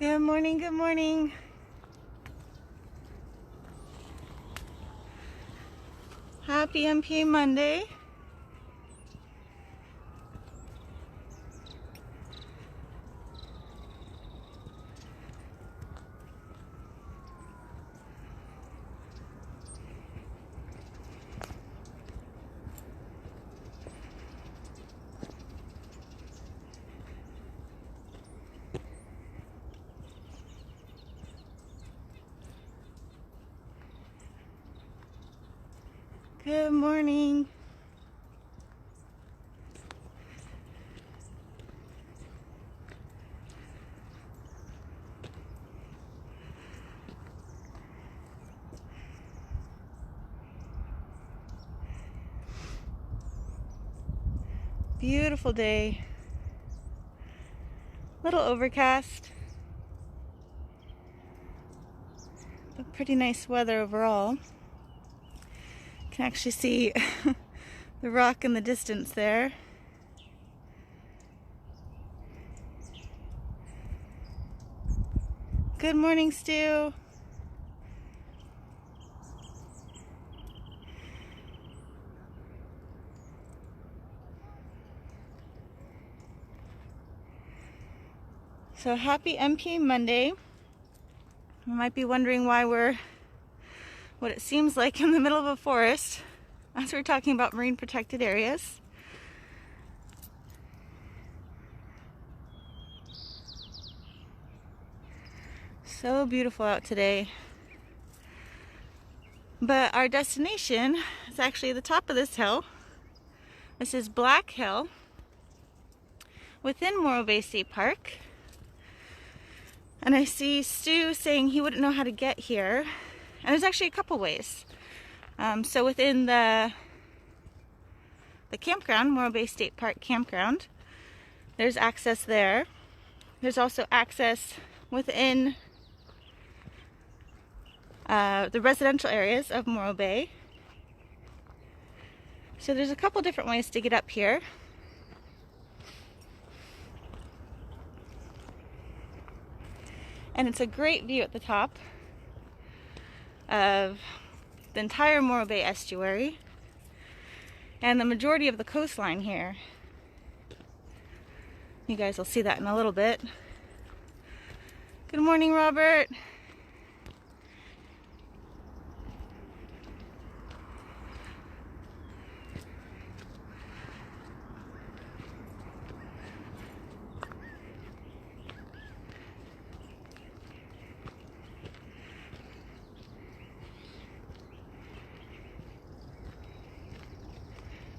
Good morning, good morning. Happy MPA Monday. Good morning. Beautiful day. Little overcast, but pretty nice weather overall. Can actually see the rock in the distance there. Good morning, Stu. So happy MPA Monday. You might be wondering why we're what it seems like in the middle of a forest as we're talking about marine protected areas. So beautiful out today. But our destination is actually the top of this hill. This is Black Hill within Morro Bay State Park. And I see Stu saying he wouldn't know how to get here. And there's actually a couple ways. So within the campground, Morro Bay State Park campground, there's access there. There's also access within the residential areas of Morro Bay. So there's a couple different ways to get up here. And it's a great view at the top of the entire Morro Bay estuary and the majority of the coastline here. You guys will see that in a little bit. Good morning, Robert.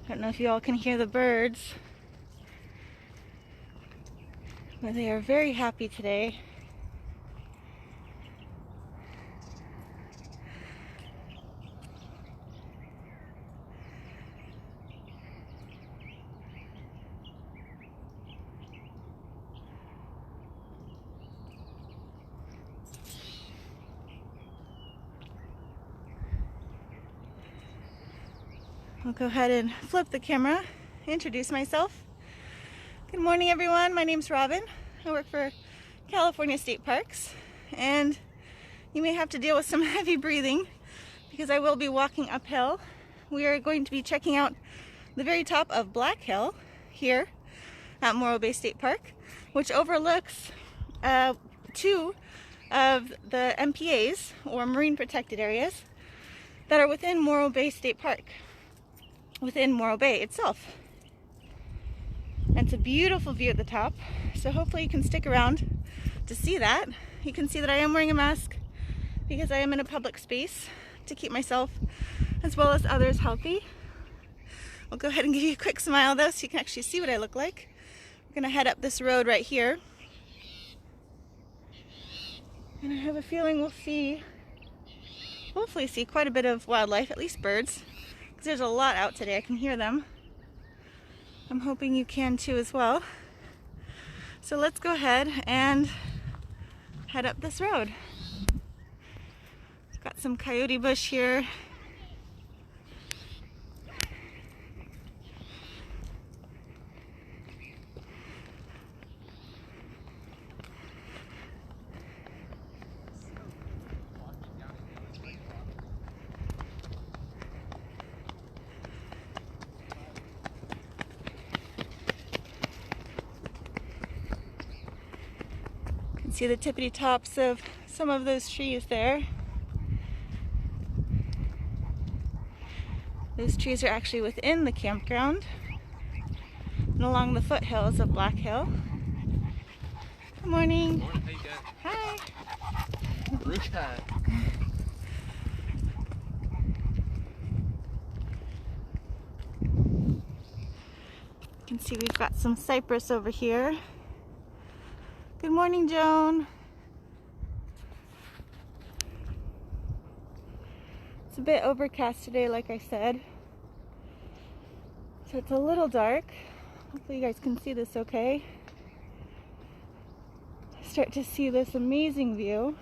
I don't know if you all can hear the birds, but they are very happy today. I'll go ahead and flip the camera, introduce myself. Good morning, everyone. My name's Robin. I work for California State Parks, and you may have to deal with some heavy breathing because I will be walking uphill. We are going to be checking out the very top of Black Hill here at Morro Bay State Park, which overlooks two of the MPAs, or marine protected areas, that are within Morro Bay State Park, within Morro Bay itself. And it's a beautiful view at the top, so hopefully you can stick around to see that. You can see that I am wearing a mask because I am in a public space to keep myself as well as others healthy. I'll go ahead and give you a quick smile though so you can actually see what I look like. We're gonna head up this road right here. And I have a feeling we'll hopefully see quite a bit of wildlife, at least birds, because there's a lot out today. I can hear them. I'm hoping you can too as well. So let's go ahead and head up this road. Got some coyote bush here. See the tippity tops of some of those trees there. Those trees are actually within the campground and along the foothills of Black Hill. Good morning. Good morning. How you doing? Hi. Roosh time. You can see we've got some cypress over here. Good morning, Joan. It's a bit overcast today, like I said. So it's a little dark. Hopefully you guys can see this okay. Start to see this amazing view.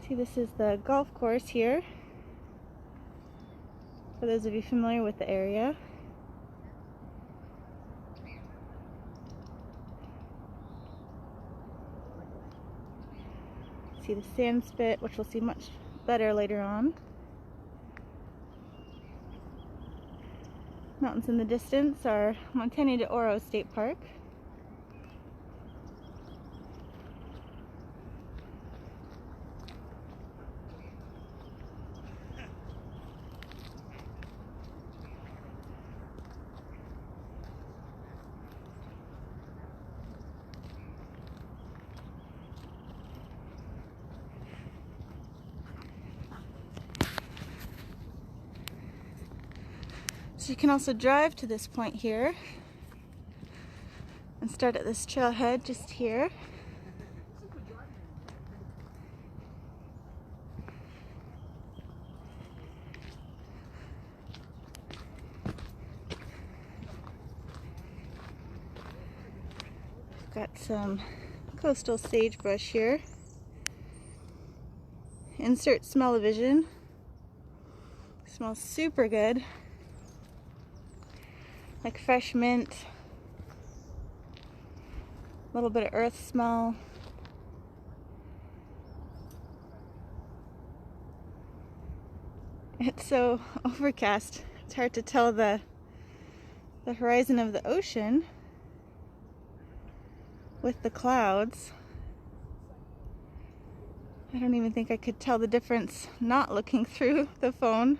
See, this is the golf course here, for those of you familiar with the area. See the sand spit, which we'll see much better later on. Mountains in the distance are Montana de Oro State Park. So you can also drive to this point here and start at this trailhead just here. We've got some coastal sagebrush here. Insert smell-o-vision. Smells super good. Like fresh mint, a little bit of earth smell. It's so overcast, it's hard to tell the horizon of the ocean with the clouds. I don't even think I could tell the difference not looking through the phone.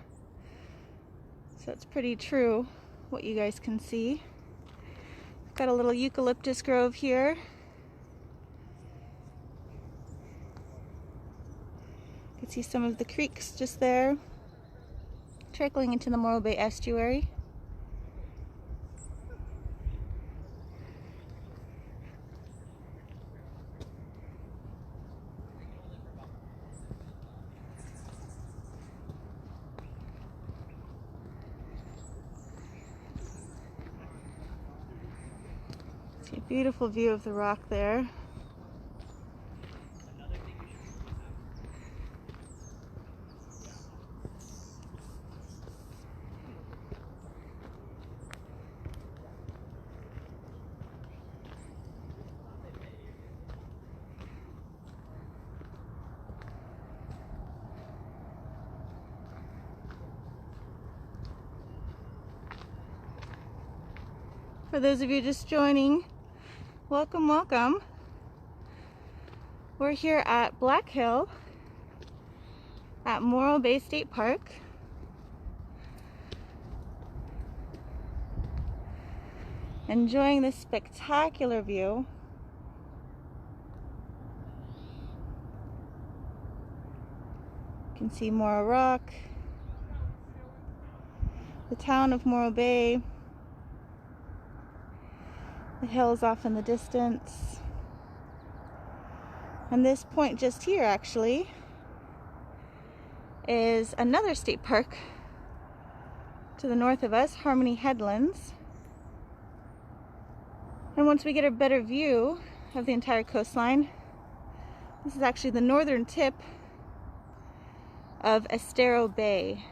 So it's pretty true what you guys can see. Got a little eucalyptus grove here. You can see some of the creeks just there, trickling into the Morro Bay estuary. See a beautiful view of the rock there. For those of you just joining, welcome, welcome. We're here at Black Hill at Morro Bay State Park. Enjoying this spectacular view. You can see Morro Rock, the town of Morro Bay, the hills off in the distance. And this point just here actually is another state park to the north of us, Harmony Headlands. And once we get a better view of the entire coastline, this is actually the northern tip of Estero Bay.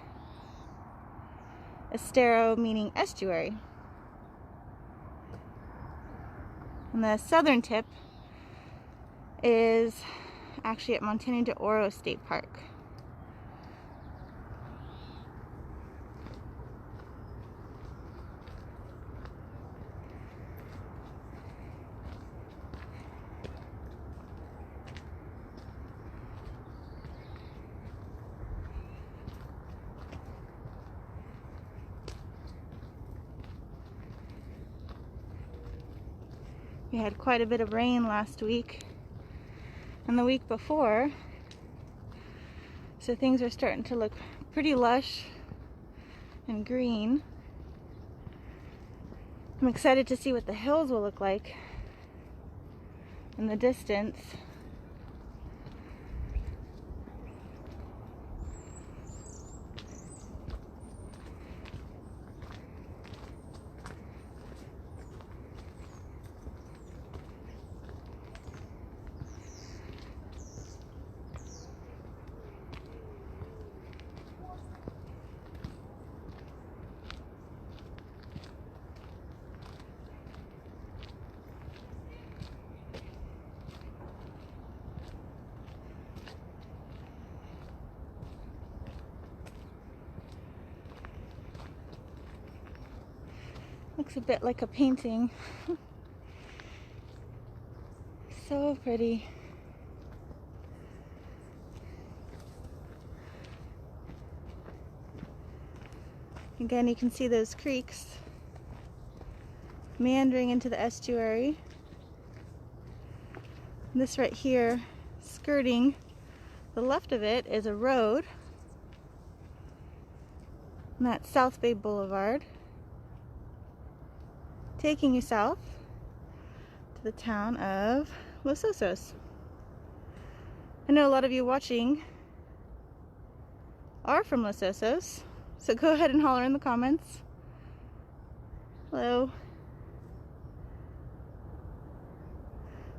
Estero meaning estuary. And the southern tip is actually at Montana de Oro State Park. We had quite a bit of rain last week and the week before, so things are starting to look pretty lush and green. I'm excited to see what the hills will look like in the distance. Looks a bit like a painting. So pretty. Again, you can see those creeks meandering into the estuary. This right here, skirting the left of it, is a road. And that's South Bay Boulevard, taking you south to the town of Los Osos. I know a lot of you watching are from Los Osos, so go ahead and holler in the comments. Hello.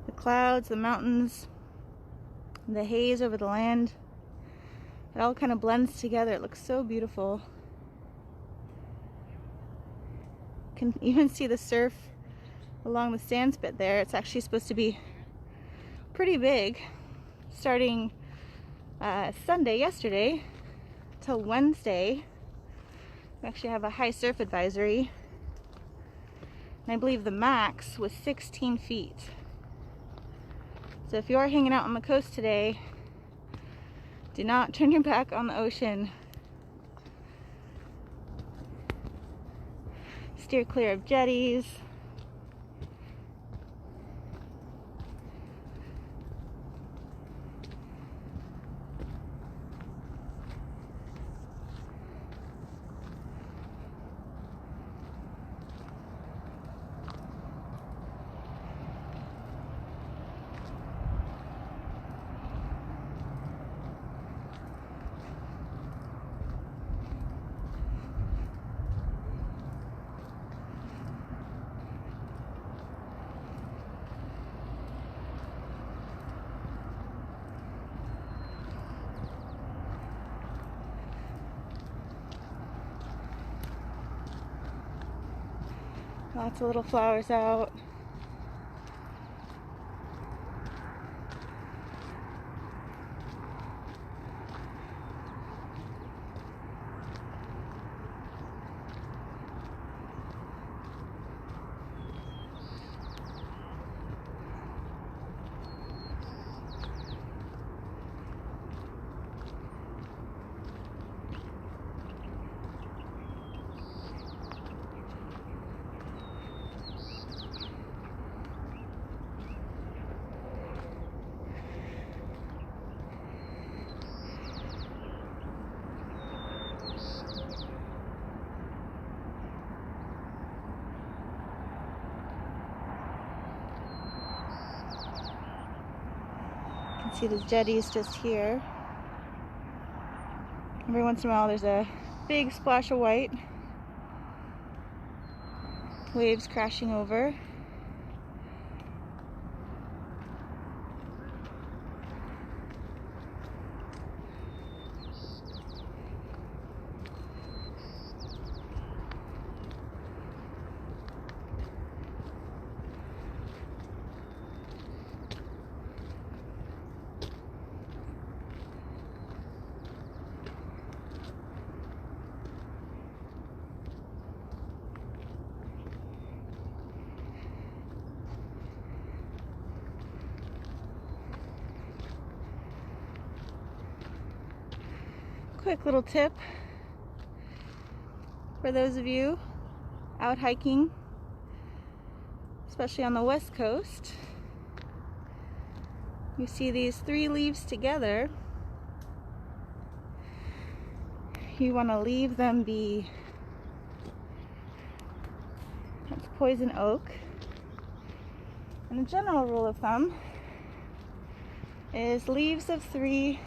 The clouds, the mountains, the haze over the land, it all kind of blends together. It looks so beautiful. You can even see the surf along the sand spit there. It's actually supposed to be pretty big, starting Sunday, yesterday, till Wednesday. We actually have a high surf advisory, and I believe the max was 16 feet. So if you are hanging out on the coast today, do not turn your back on the ocean. Steer clear of jetties. Lots of little flowers out. See the jetties just here. Every once in a while there's a big splash of white. Waves crashing over. Quick little tip for those of you out hiking, especially on the west coast. You see these 3 leaves together. You want to leave them be. That's poison oak. And the general rule of thumb is leaves of 3,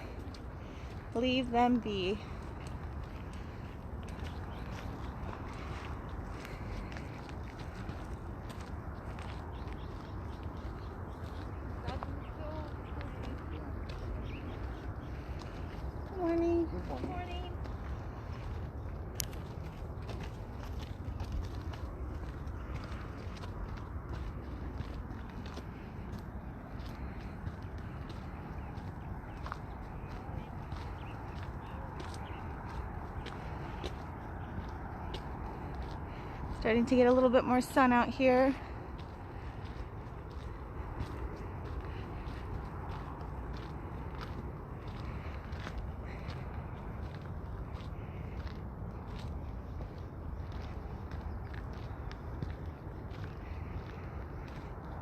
leave them be. Good morning. Good morning. Starting to get a little bit more sun out here.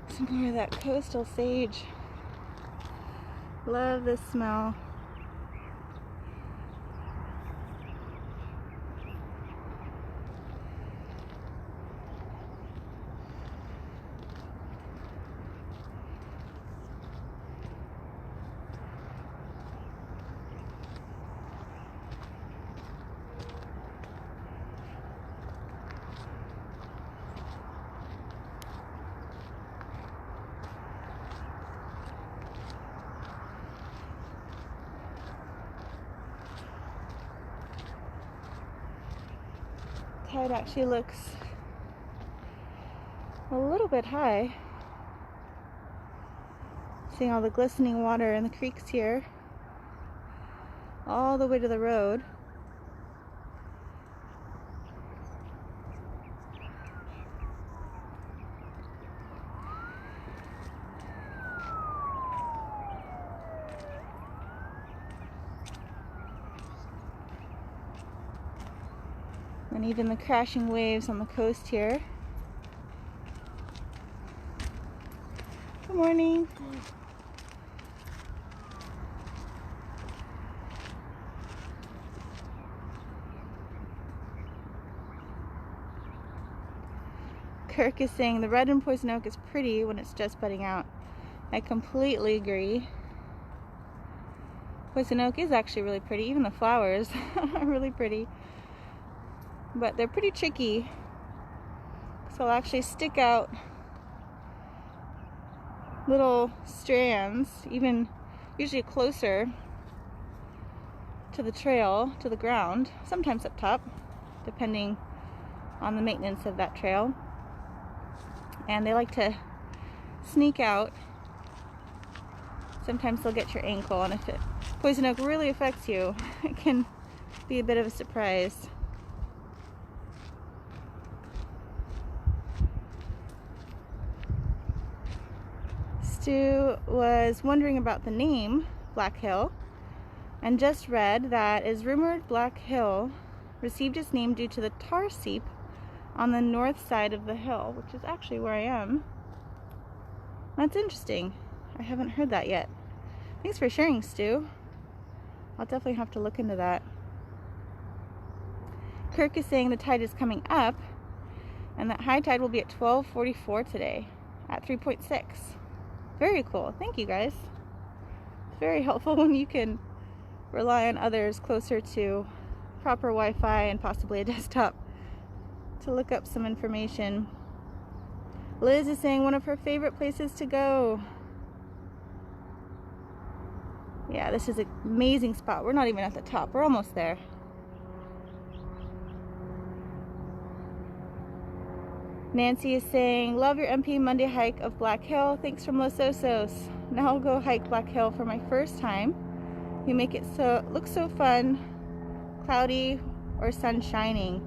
Some more of that coastal sage. Love this smell. Tide actually looks a little bit high. Seeing all the glistening water in the creeks here, all the way to the road. And even the crashing waves on the coast here. Good morning. Kirk is saying the red and poison oak is pretty when it's just budding out. I completely agree. Poison oak is actually really pretty. Even the flowers are really pretty. But they're pretty tricky. So they'll actually stick out little strands, even usually closer to the trail, to the ground, sometimes up top, depending on the maintenance of that trail. And they like to sneak out. Sometimes they'll get your ankle, and if poison oak really affects you, it can be a bit of a surprise. Stu was wondering about the name Black Hill, and just read that is rumored Black Hill received its name due to the tar seep on the north side of the hill, which is actually where I am. That's interesting. I haven't heard that yet. Thanks for sharing, Stu. I'll definitely have to look into that. Kirk is saying the tide is coming up and that high tide will be at 12:44 today at 3.6. Very cool. Thank you, guys. It's very helpful when you can rely on others closer to proper Wi-Fi and possibly a desktop to look up some information. Liz is saying one of her favorite places to go. Yeah, this is an amazing spot. We're not even at the top. We're almost there. Nancy is saying, love your MPA Monday hike of Black Hill. Thanks from Los Osos. Now I'll go hike Black Hill for my first time. You make it look so fun, cloudy or sun shining.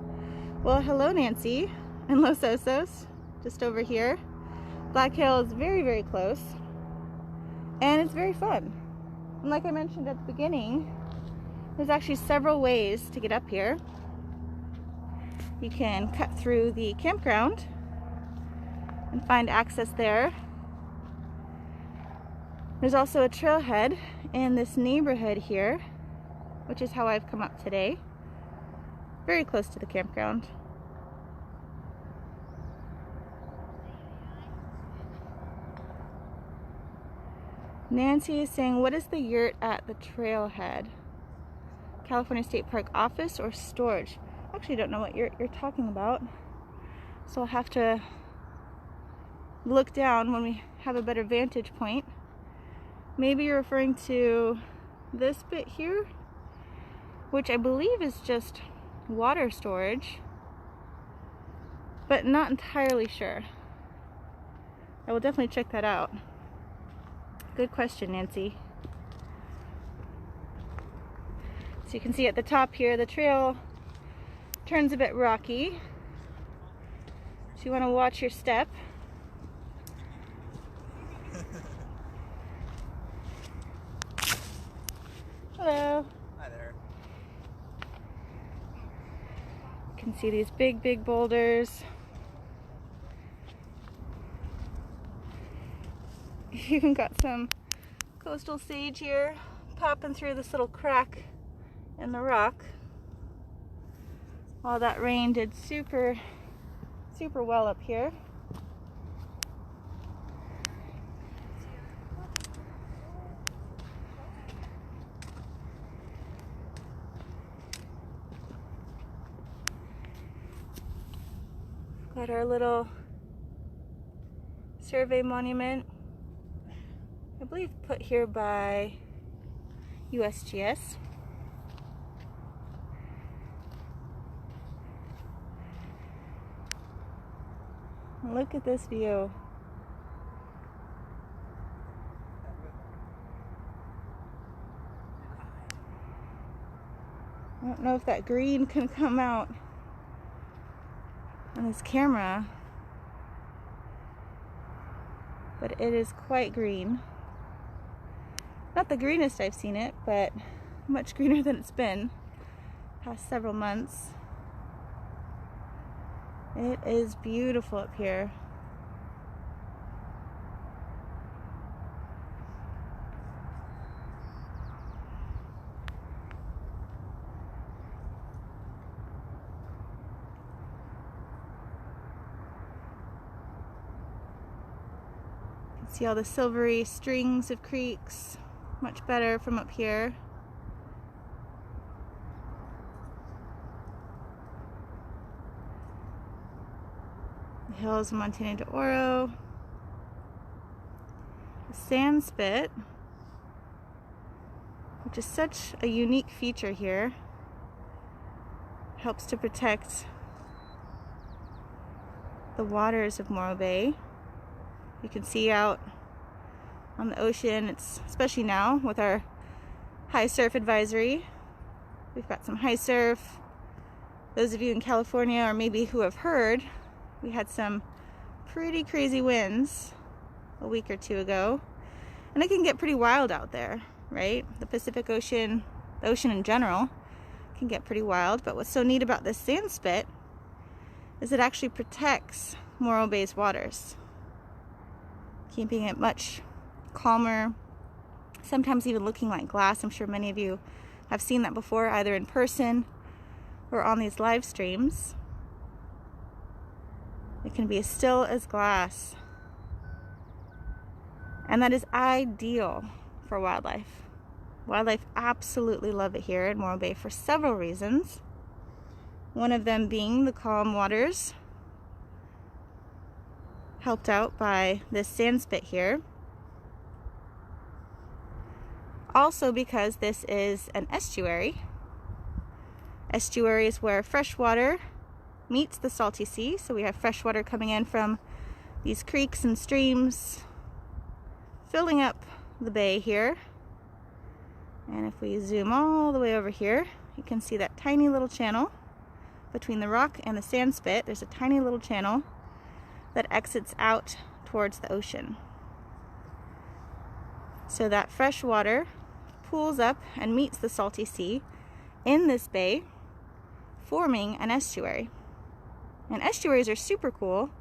Well, hello Nancy in Los Osos, just over here. Black Hill is very, very close, and it's very fun. And like I mentioned at the beginning, there's actually several ways to get up here. You can cut through the campground and find access there. There's also a trailhead in this neighborhood here, which is how I've come up today. Very close to the campground. Nancy is saying, what is the yurt at the trailhead? California State Park office or storage? I actually don't know what yurt you're talking about. So I'll have to look down when we have a better vantage point. Maybe you're referring to this bit here, which I believe is just water storage, but not entirely sure. I will definitely check that out. Good question, Nancy. So you can see at the top here, the trail turns a bit rocky. So you want to watch your step. Hello. Hi there. You can see these big boulders. You even got some coastal sage here popping through this little crack in the rock. All that rain did super well up here. Got our little survey monument, I believe put here by USGS. Look at this view. I don't know if that green can come out on this camera, but it is quite green. Not the greenest I've seen it, but much greener than it's been past several months. It is beautiful up here. You can see all the silvery strings of creeks, much better from up here. The hills of Montana de Oro. The sand spit, which is such a unique feature here, helps to protect the waters of Morro Bay. You can see out on the ocean, it's especially now with our high surf advisory. We've got some high surf. Those of you in California, or maybe who have heard, we had some pretty crazy winds a week or two ago, and it can get pretty wild out there, right? The Pacific Ocean, the ocean in general, can get pretty wild. But what's so neat about this sand spit is it actually protects Morro Bay's waters, keeping it much calmer, sometimes even looking like glass. I'm sure many of you have seen that before, either in person or on these live streams. It can be as still as glass. And that is ideal for wildlife. Wildlife absolutely love it here in Morro Bay for several reasons. One of them being the calm waters, helped out by this sand spit here. Also because this is an estuary. Estuary is where fresh water meets the salty sea. So we have fresh water coming in from these creeks and streams, filling up the bay here. And if we zoom all the way over here, you can see that tiny little channel between the rock and the sand spit. There's a tiny little channel that exits out towards the ocean. So that fresh water pools up and meets the salty sea in this bay, forming an estuary. And estuaries are super cool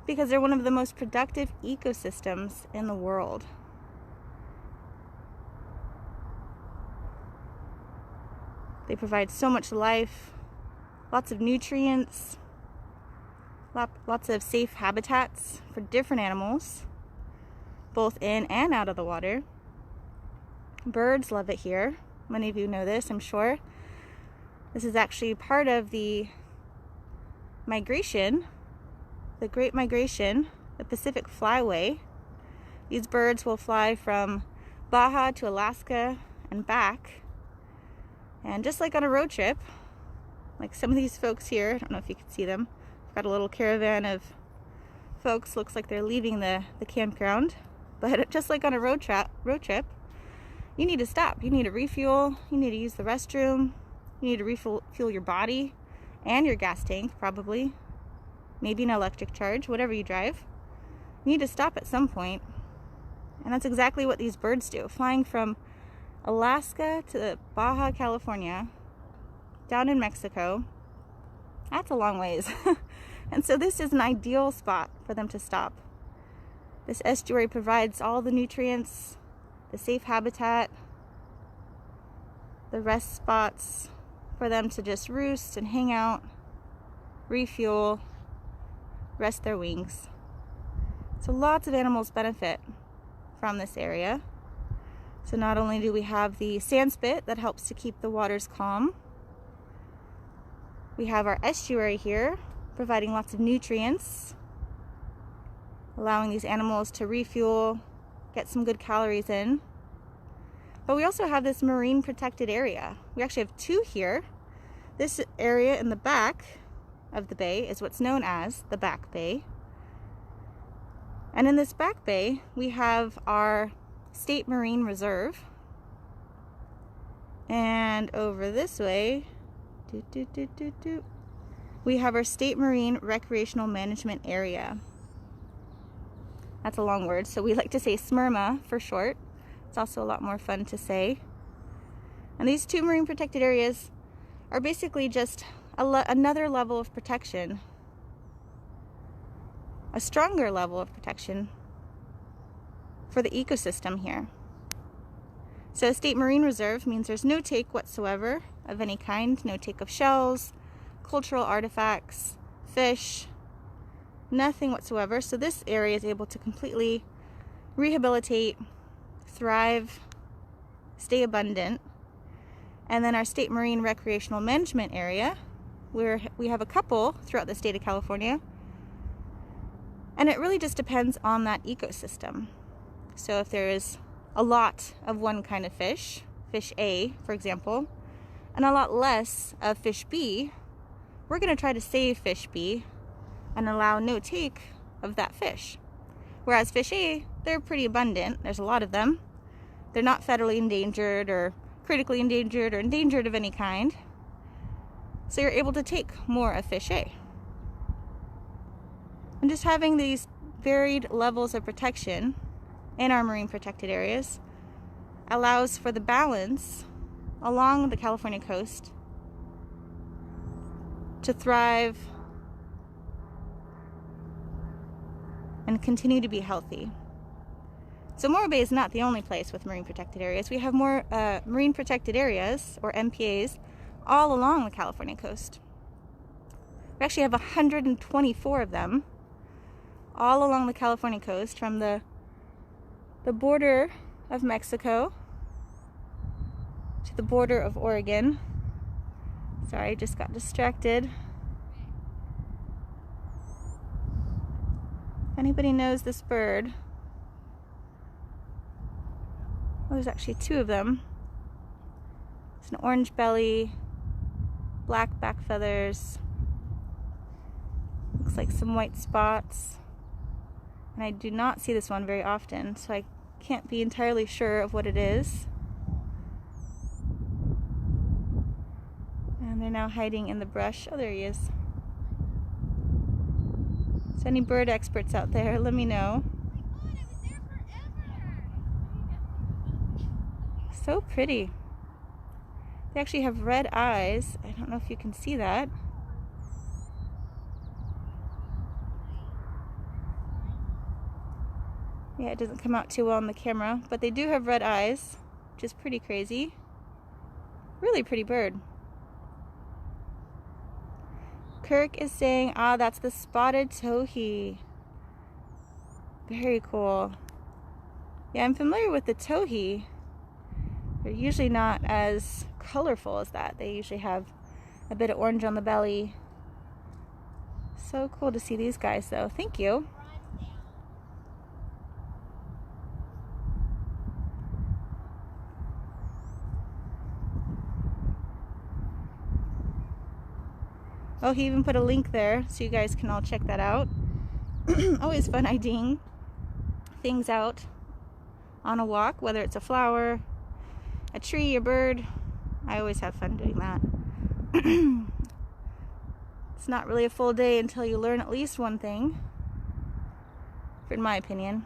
because they're one of the most productive ecosystems in the world. They provide so much life, lots of nutrients, lots of safe habitats for different animals, both in and out of the water. Birds love it here. Many of you know this, I'm sure. This is actually part of the migration, the Great Migration, the Pacific Flyway. These birds will fly from Baja to Alaska and back. And just like on a road trip, like some of these folks here, I don't know if you can see them, I've got a little caravan of folks, looks like they're leaving the campground. But just like on a road trip, you need to stop. You need to refuel, you need to use the restroom, you need to refuel your body and your gas tank, probably. Maybe an electric charge, whatever you drive. You need to stop at some point. And that's exactly what these birds do, flying from Alaska to Baja, California, down in Mexico. That's a long ways. And so this is an ideal spot for them to stop. This estuary provides all the nutrients, the safe habitat, the rest spots for them to just roost and hang out, refuel, rest their wings. So lots of animals benefit from this area. So not only do we have the sand spit that helps to keep the waters calm, we have our estuary here providing lots of nutrients, allowing these animals to refuel, get some good calories in. But we also have this marine protected area. We actually have two here. This area in the back of the bay is what's known as the back bay. And in this back bay, we have our State Marine Reserve. And over this way, we have our State Marine Recreational Management Area. That's a long word, so we like to say SMRMA for short. It's also a lot more fun to say. And these two marine protected areas are basically just another level of protection, a stronger level of protection for the ecosystem here. So a state marine reserve means there's no take whatsoever of any kind, no take of shells, cultural artifacts, fish, nothing whatsoever. So this area is able to completely rehabilitate, thrive, stay abundant. And then our State Marine Recreational Management Area, where we have a couple throughout the state of California. And it really just depends on that ecosystem. So if there is a lot of one kind of fish, fish A, for example, and a lot less of fish B, we're going to try to save fish B and allow no take of that fish. Whereas fish A, they're pretty abundant. There's a lot of them. They're not federally endangered or critically endangered or endangered of any kind. So you're able to take more of fish A. And just having these varied levels of protection in our marine protected areas allows for the balance along the California coast to thrive and continue to be healthy. So Morro Bay is not the only place with marine protected areas. We have more marine protected areas, or MPAs, all along the California coast. We actually have 124 of them all along the California coast, from the border of Mexico to the border of Oregon. Sorry, I just got distracted. If anybody knows this bird, oh, there's actually two of them. It's an orange belly, black back feathers, looks like some white spots. And I do not see this one very often, so I can't be entirely sure of what it is. And they're now hiding in the brush. Oh, there he is. So any bird experts out there, let me know. Oh my God, I was there forever. So pretty. They actually have red eyes. I don't know if you can see that. Yeah, it doesn't come out too well on the camera, but they do have red eyes, which is pretty crazy. Really pretty bird. Kirk is saying, ah, that's the spotted towhee. Very cool. Yeah, I'm familiar with the towhee. They're usually not as colorful as that. They usually have a bit of orange on the belly. So cool to see these guys though. Thank you. Oh, he even put a link there so you guys can all check that out. Always fun IDing things out on a walk, whether it's a flower, a tree, a bird. I always have fun doing that. It's not really a full day until you learn at least one thing, in my opinion.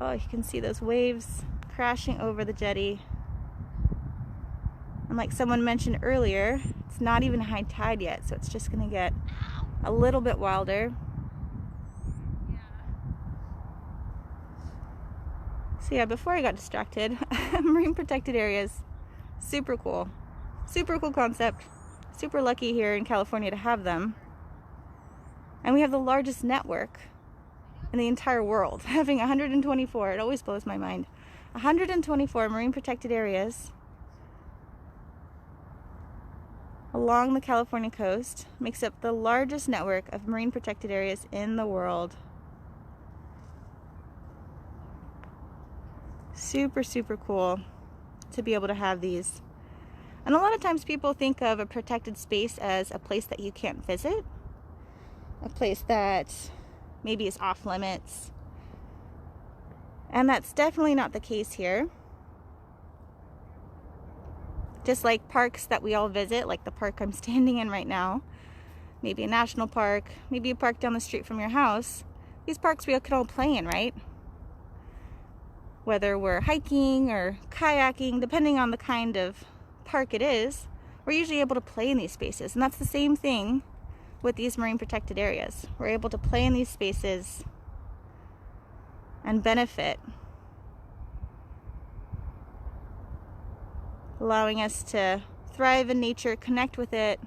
Oh, you can see those waves crashing over the jetty. And like someone mentioned earlier, it's not even high tide yet, so it's just gonna get a little bit wilder. So yeah, before I got distracted, marine protected areas, super cool. Super cool concept. Super lucky here in California to have them. And we have the largest network in the entire world, having 124. It always blows my mind. 124 marine protected areas along the California coast makes up the largest network of marine protected areas in the world. Super, super cool to be able to have these. And a lot of times people think of a protected space as a place that you can't visit, a place that maybe is off limits. And that's definitely not the case here. Just like parks that we all visit, like the park I'm standing in right now, maybe a national park, maybe a park down the street from your house. These parks we can all play in, right? Whether we're hiking or kayaking, depending on the kind of park it is, we're usually able to play in these spaces. And that's the same thing with these marine protected areas. We're able to play in these spaces and benefit, allowing us to thrive in nature, connect with it.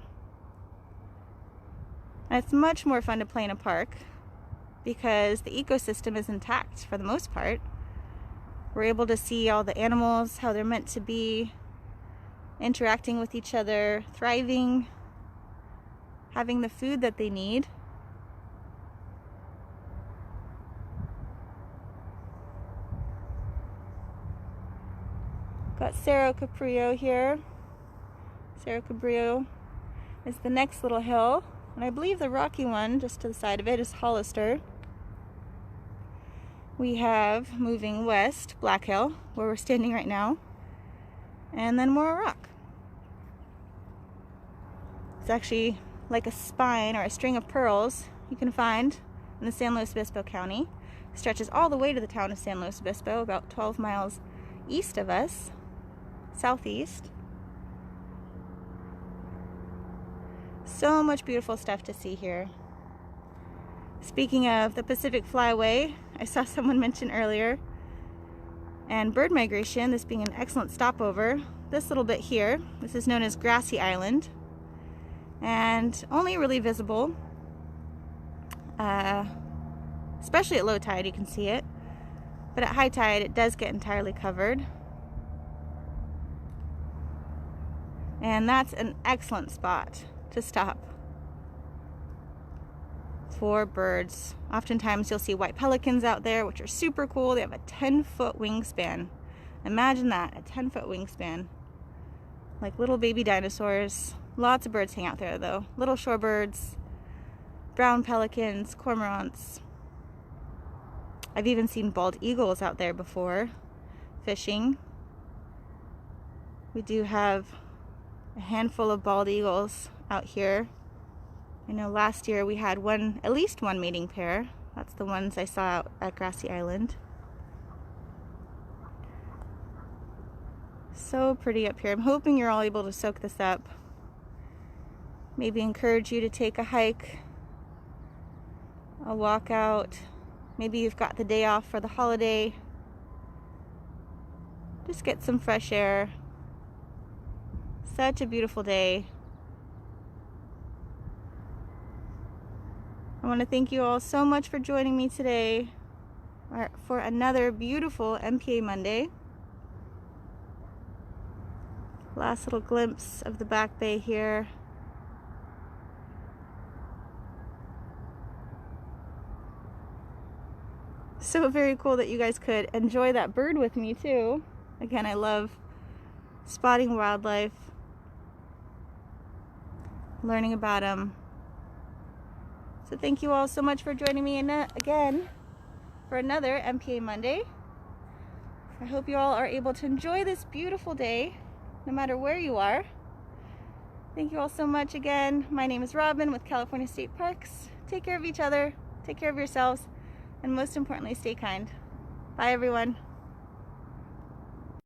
And it's much more fun to play in a park because the ecosystem is intact for the most part. We're able to see all the animals, how they're meant to be, interacting with each other, thriving, having the food that they need. Got Cerro Cabrillo here. Cerro Cabrillo is the next little hill, and I believe the rocky one just to the side of it is Hollister. We have, moving west, Black Hill, where we're standing right now, and then Morro Rock. It's actually like a spine or a string of pearls you can find in the San Luis Obispo County. It stretches all the way to the town of San Luis Obispo, about 12 miles east of us, southeast. So much beautiful stuff to see here. Speaking of the Pacific Flyway, I saw someone mention earlier, and bird migration, this being an excellent stopover. This little bit here, this is known as Grassy Island, and only really visible, especially at low tide you can see it, but at high tide it does get entirely covered. And that's an excellent spot to stop for birds. Oftentimes you'll see white pelicans out there, which are super cool. They have a 10-foot wingspan. Imagine that, a 10-foot wingspan. Like little baby dinosaurs. Lots of birds hang out there though. Little shorebirds, brown pelicans, cormorants. I've even seen bald eagles out there before, fishing. We do have a handful of bald eagles out here. I know last year we had at least one mating pair. That's the ones I saw out at Grassy Island. So pretty up here. I'm hoping you're all able to soak this up. Maybe encourage you to take a hike, a walk out, Maybe you've got the day off for the holiday. Just get some fresh air. Such a beautiful day. I want to thank you all so much for joining me today for another beautiful MPA Monday. Last little glimpse of the back bay here. So very cool that you guys could enjoy that bird with me too. Again, I love spotting wildlife, learning about them. So thank you all so much for joining me again for another MPA Monday. I hope you all are able to enjoy this beautiful day, no matter where you are. Thank you all so much again. My name is Robin with California State Parks. Take care of each other, take care of yourselves, and most importantly, stay kind. Bye everyone.